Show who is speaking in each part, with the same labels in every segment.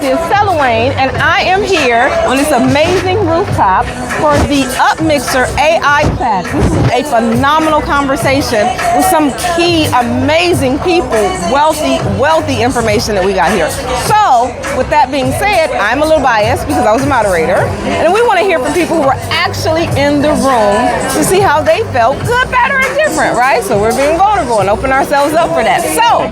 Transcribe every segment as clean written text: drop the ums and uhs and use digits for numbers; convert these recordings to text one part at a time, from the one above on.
Speaker 1: Cynthia Selawayne, and I am here on this amazing rooftop for the UPMixer AI Panel. This is a phenomenal conversation with some key, amazing people, wealthy information that we got here. So, with that being said, I'm a little biased because I was a moderator, and we want to hear from people who were actually in the room to see how they felt, good, better, and different, right? So we're being vulnerable and open ourselves up for that. So,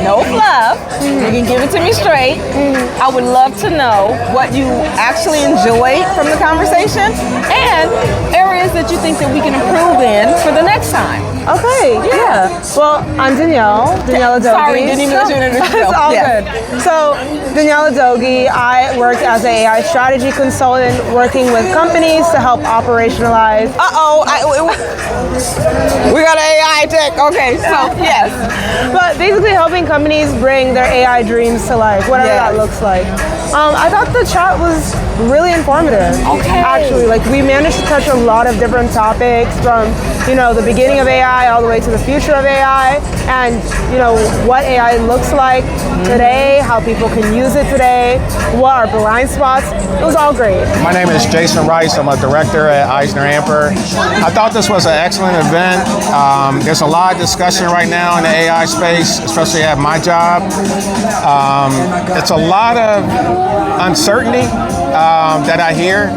Speaker 1: no fluff. You can give it to me straight. I would love to know what you actually enjoyed from the conversation and areas that you think that we can improve in for the next time.
Speaker 2: Okay, yeah. Well, I'm Danielle Adogi.
Speaker 1: Sorry, didn't even let you introduce yourself.
Speaker 2: It's all good. So, Danielle Adogi, I work as an AI strategy consultant working with companies to help operationalize.
Speaker 1: We got an AI tech. Okay, so yes.
Speaker 2: But basically helping companies bring their AI dreams to life, whatever that looks like. I thought the chat was really informative.
Speaker 1: Okay.
Speaker 2: Actually, like we managed to touch a lot of different topics from, the beginning of AI all the way to the future of AI and, what AI looks like today, how people can use it today, what are blind spots. It was all great.
Speaker 3: My name is Jason Rice. I'm a director at Eisner-Amper. I thought this was an excellent event. There's a lot of discussion right now in the AI space, especially at my job. It's a lot of uncertainty that I hear.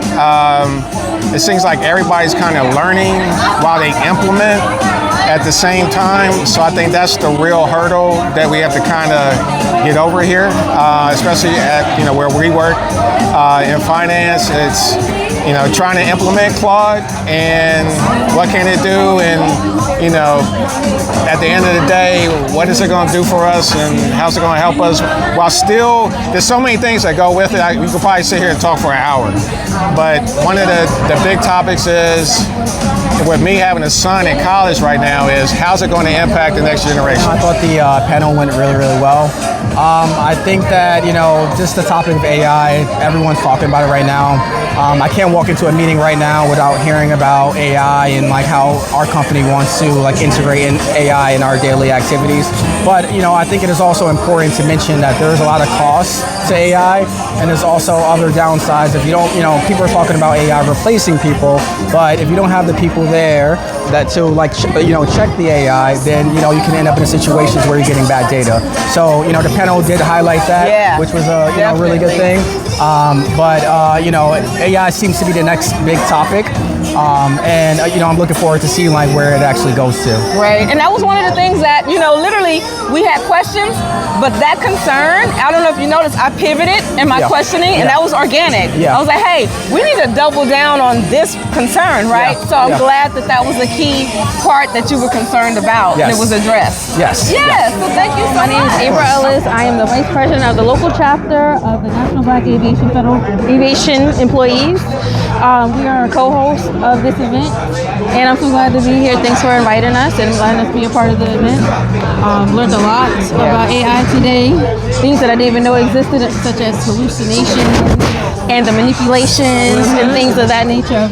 Speaker 3: It seems like everybody's kind of learning while they implement at the same time. So I think that's the real hurdle that we have to kind of get over here, especially at where we work in finance. It's trying to implement Claude and what can it do, and at the end of the day, what is it going to do for us and how's it going to help us, while still there's so many things that go with it. We could probably sit here and talk for an hour, but one of the big topics is, with me having a son in college right now, is how's it going to impact the next generation?
Speaker 4: I thought the panel went really, really well. I think that, just the topic of AI, everyone's talking about it right now. I can't walk into a meeting right now without hearing about AI and how our company wants to integrate in AI in our daily activities. But, I think it is also important to mention that there is a lot of costs to AI, and there's also other downsides. If you don't, people are talking about AI replacing people, but if you don't have the people there that to check the AI, then you can end up in situations where you're getting bad data. So the panel did highlight that, which was a really good thing. But AI seems to be the next big topic, and I'm looking forward to seeing where it actually goes to.
Speaker 1: Right, and that was one of the things that literally we had questions, but that concern, I don't know if you noticed, I pivoted in my questioning, and that was organic. I was like, hey, we need to double down on this concern, right? So I'm glad that was a key part that you were concerned about, and it was addressed.
Speaker 4: Yes.
Speaker 1: So thank you so much.
Speaker 5: My name is April Ellis. I am the Vice President of the local chapter of the National Black Aviation Federal Aviation Employees. We are a co-host of this event, and I'm so glad to be here. Thanks for inviting us and letting us be a part of the event. Learned a lot about AI today, things that I didn't even know existed, such as hallucinations and the manipulations and things of that nature.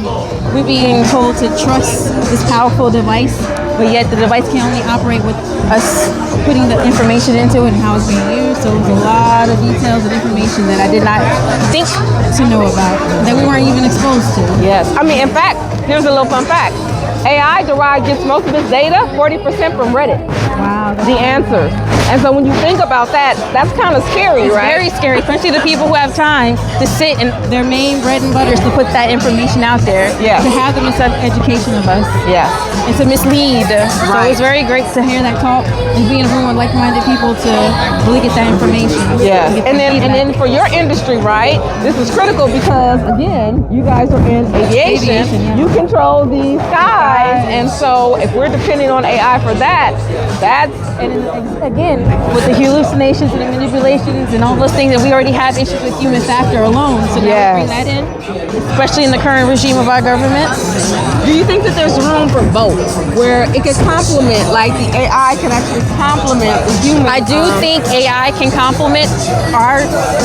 Speaker 5: We're being told to trust this powerful device, but yet the device can only operate with us putting the information into it and how it's being used. So there's a lot of details and information that I did not think to know about, that we weren't even exposed to.
Speaker 1: Yes, in fact, here's a little fun fact. AI gets most of its data, 40% from Reddit.
Speaker 5: Wow.
Speaker 1: The answers. And so when you think about that, that's kind of scary, right?
Speaker 5: Very scary, especially the people who have time to sit and their main bread and butter is to put that information out there.
Speaker 1: Yeah.
Speaker 5: To have the miseducation of us.
Speaker 1: Yeah.
Speaker 5: And to mislead. So it was very great to hear that talk and be in a room with like-minded people to really get that information.
Speaker 1: Yeah. And then for your industry, right? This is critical because again, you guys are in aviation. You control the skies, and so if we're depending on AI for that's
Speaker 5: again with the hallucinations and the manipulations and all those things that we already have issues with human factor alone. So now we bring that in, especially in the current regime of our government.
Speaker 1: Do you think that there's room for both, where it can complement, the AI can actually complement the human?
Speaker 5: I do think AI can complement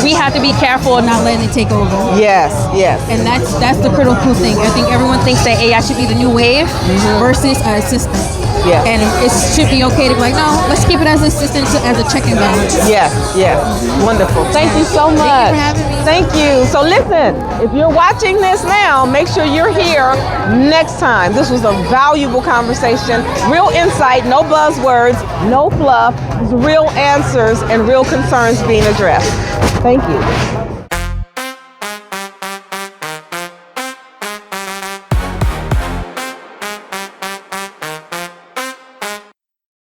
Speaker 5: we have to be careful of not letting it take over.
Speaker 1: Yes.
Speaker 5: And that's the critical thing. I think everyone thinks that AI should be the new wave versus an assistant.
Speaker 1: Yes.
Speaker 5: And it should be okay to be like, no, let's keep it as an assistant, as a check and balance.
Speaker 1: Yes, yes. Wonderful. Thank you so much.
Speaker 5: Thank you for having me.
Speaker 1: Thank you. So listen, if you're watching this now, make sure you're here next time. This was a valuable conversation. Real insight, no buzzwords, no fluff, real answers and real concerns being addressed. Thank you.